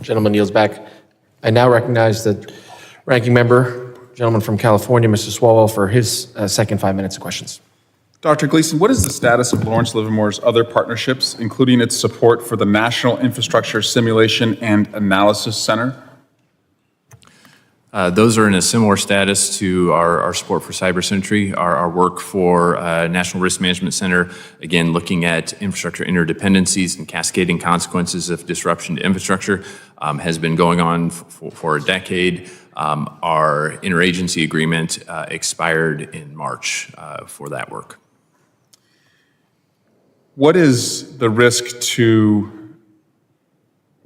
Gentleman yields back. I now recognize the ranking member, gentleman from California, Mr. Swalwell, for his second 5 minutes of questions. Dr. Gleason, what is the status of Lawrence Livermore's other partnerships, including its support for the National Infrastructure Simulation and Analysis Center? Those are in a similar status to our support for cybersecurity, our work for National Risk Management Center, again, looking at infrastructure interdependencies and cascading consequences of disruption to infrastructure, has been going on for a decade. Our interagency agreement expired in March for that work. What is the risk to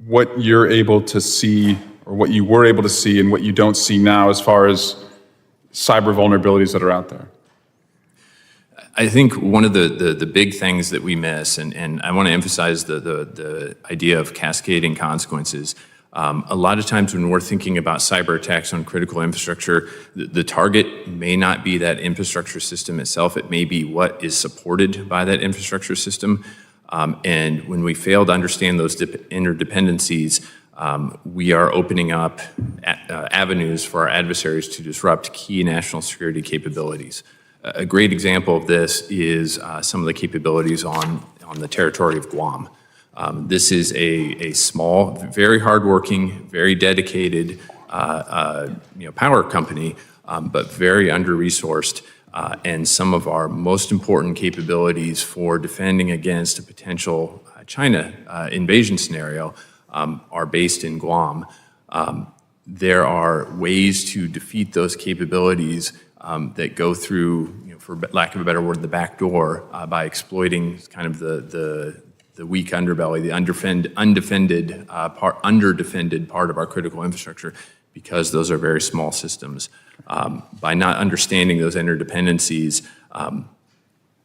what you're able to see, or what you were able to see and what you don't see now as far as cyber vulnerabilities that are out there? I think one of the big things that we miss, and I want to emphasize the idea of cascading consequences. A lot of times when we're thinking about cyber attacks on critical infrastructure, the target may not be that infrastructure system itself. It may be what is supported by that infrastructure system. And when we fail to understand those interdependencies, we are opening up avenues for our adversaries to disrupt key national security capabilities. A great example of this is some of the capabilities on the territory of Guam. This is a small, very hardworking, very dedicated power company, but very under-resourced. And some of our most important capabilities for defending against a potential China invasion scenario are based in Guam. There are ways to defeat those capabilities that go through, for lack of a better word, the back door by exploiting kind of the weak underbelly, the underdefended part of our critical infrastructure, because those are very small systems. By not understanding those interdependencies,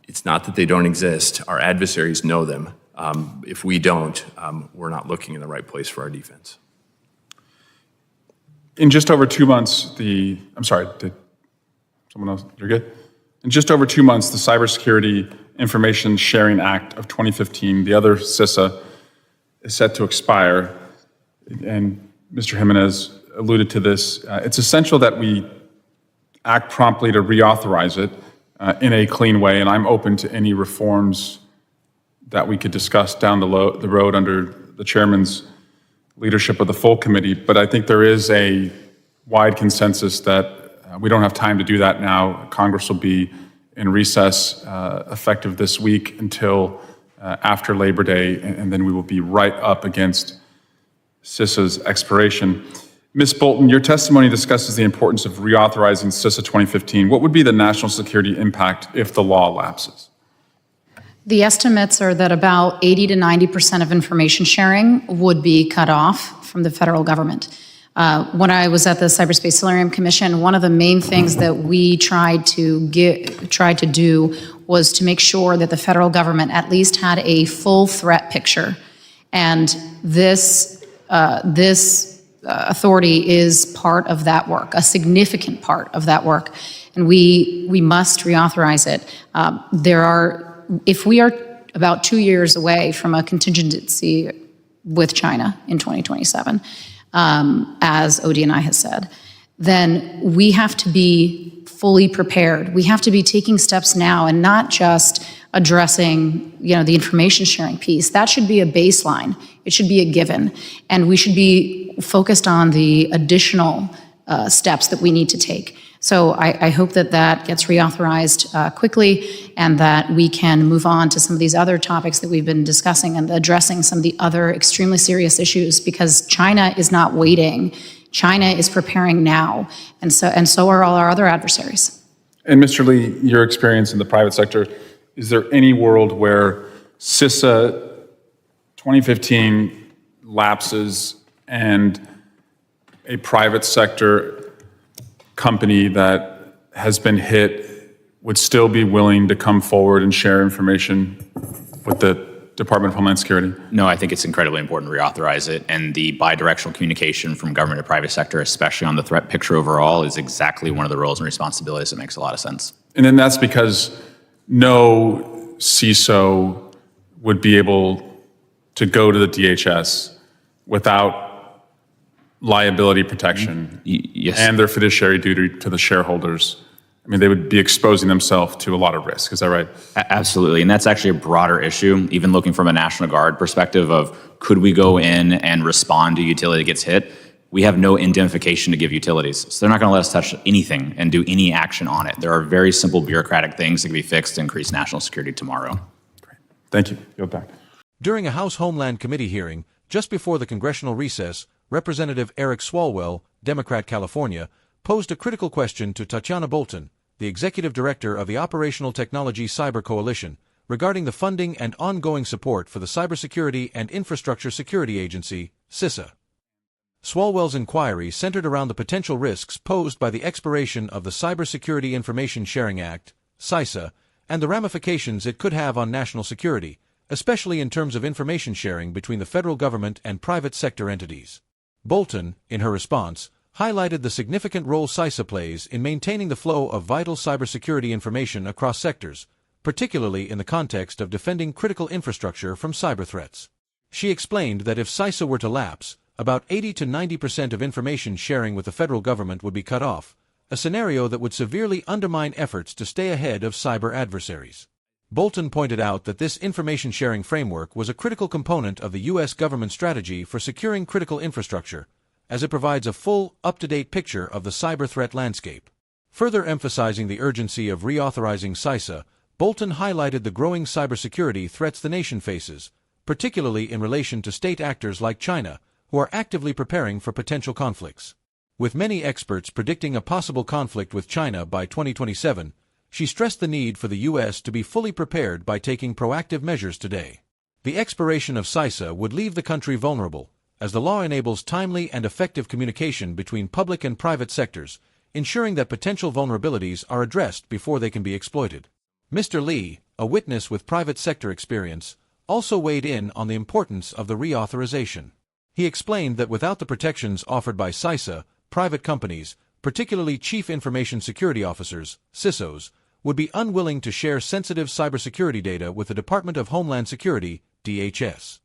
it's not that they don't exist. Our adversaries know them. If we don't, we're not looking in the right place for our defense. In just over 2 months, I'm sorry, did someone else? You're good? In just over 2 months, the Cybersecurity Information Sharing Act of 2015, the other CISA, is set to expire. And Mr. Jimenez alluded to this. It's essential that we act promptly to reauthorize it in a clean way, and I'm open to any reforms that we could discuss down the road under the chairman's leadership of the full committee. But I think there is a wide consensus that we don't have time to do that now. Congress will be in recess effective this week until after Labor Day, and then we will be right up against CISA's expiration. Ms. Bolton, your testimony discusses the importance of reauthorizing CISA 2015. What would be the national security impact if the law lapses? The estimates are that about 80 to 90% of information sharing would be cut off from the federal government. When I was at the Cyberspace Solarium Commission, one of the main things that we tried to do was to make sure that the federal government at least had a full threat picture. And this authority is part of that work, a significant part of that work. And we must reauthorize it. If we are about 2 years away from a contingency with China in 2027, as ODNI has said, then we have to be fully prepared. We have to be taking steps now and not just addressing, the information sharing piece. That should be a baseline. It should be a given. And we should be focused on the additional steps that we need to take. So I hope that that gets reauthorized quickly, and that we can move on to some of these other topics that we've been discussing and addressing some of the other extremely serious issues, because China is not waiting. China is preparing now, and so are all our other adversaries. And Mr. Lee, your experience in the private sector, is there any world where CISA 2015 lapses and a private sector company that has been hit would still be willing to come forward and share information with the Department of Homeland Security? No, I think it's incredibly important to reauthorize it, and the bidirectional communication from government to private sector, especially on the threat picture overall, is exactly one of the roles and responsibilities that makes a lot of sense. And then that's because no CISO would be able to go to the DHS without liability protection Yes. and their fiduciary duty to the shareholders, I mean, they would be exposing themselves to a lot of risk. Is that right? Absolutely. And that's actually a broader issue, even looking from a National Guard perspective of could we go in and respond to utility that gets hit? We have no indemnification to give utilities. So they're not going to let us touch anything and do any action on it. There are very simple bureaucratic things that can be fixed to increase national security tomorrow. Great. Thank you. Yield back. During a House Homeland Committee hearing, just before the congressional recess, Representative Eric Swalwell, Democrat California, posed a critical question to Tatiana Bolton, the Executive Director of the Operational Technology Cyber Coalition, regarding the funding and ongoing support for the Cybersecurity and Infrastructure Security Agency, CISA. Swalwell's inquiry centered around the potential risks posed by the expiration of the Cybersecurity Information Sharing Act, CISA, and the ramifications it could have on national security, especially in terms of information sharing between the federal government and private sector entities. Bolton, in her response, highlighted the significant role CISA plays in maintaining the flow of vital cybersecurity information across sectors, particularly in the context of defending critical infrastructure from cyber threats. She explained that if CISA were to lapse, about 80 to 90% of information sharing with the federal government would be cut off, a scenario that would severely undermine efforts to stay ahead of cyber adversaries. Bolton pointed out that this information sharing framework was a critical component of the U.S. government strategy for securing critical infrastructure, as it provides a full, up-to-date picture of the cyber threat landscape. Further emphasizing the urgency of reauthorizing CISA, Bolton highlighted the growing cybersecurity threats the nation faces, particularly in relation to state actors like China, who are actively preparing for potential conflicts. With many experts predicting a possible conflict with China by 2027, she stressed the need for the U.S. to be fully prepared by taking proactive measures today. The expiration of CISA would leave the country vulnerable, as the law enables timely and effective communication between public and private sectors, ensuring that potential vulnerabilities are addressed before they can be exploited. Mr. Lee, a witness with private sector experience, also weighed in on the importance of the reauthorization. He explained that without the protections offered by CISA, private companies, particularly Chief Information Security Officers, CISOs, would be unwilling to share sensitive cybersecurity data with the Department of Homeland Security, DHS.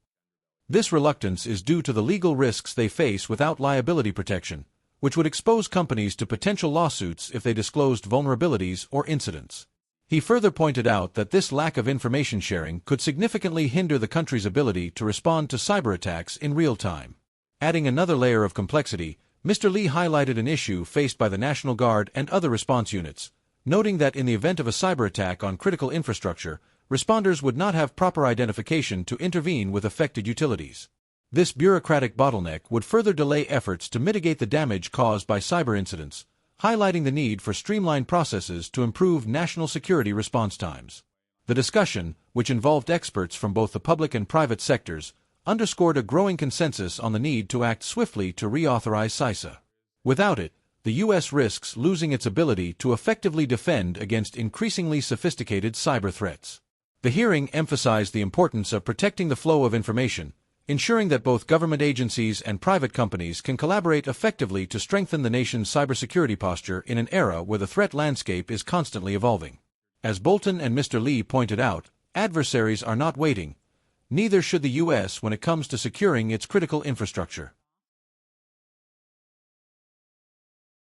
This reluctance is due to the legal risks they face without liability protection, which would expose companies to potential lawsuits if they disclosed vulnerabilities or incidents. He further pointed out that this lack of information sharing could significantly hinder the country's ability to respond to cyberattacks in real time. Adding another layer of complexity, Mr. Lee highlighted an issue faced by the National Guard and other response units, noting that in the event of a cyberattack on critical infrastructure, responders would not have proper identification to intervene with affected utilities. This bureaucratic bottleneck would further delay efforts to mitigate the damage caused by cyber incidents, highlighting the need for streamlined processes to improve national security response times. The discussion, which involved experts from both the public and private sectors, underscored a growing consensus on the need to act swiftly to reauthorize CISA. Without it, the U.S. risks losing its ability to effectively defend against increasingly sophisticated cyber threats. The hearing emphasized the importance of protecting the flow of information, ensuring that both government agencies and private companies can collaborate effectively to strengthen the nation's cybersecurity posture in an era where the threat landscape is constantly evolving. As Bolton and Mr. Lee pointed out, adversaries are not waiting. Neither should the U.S. when it comes to securing its critical infrastructure.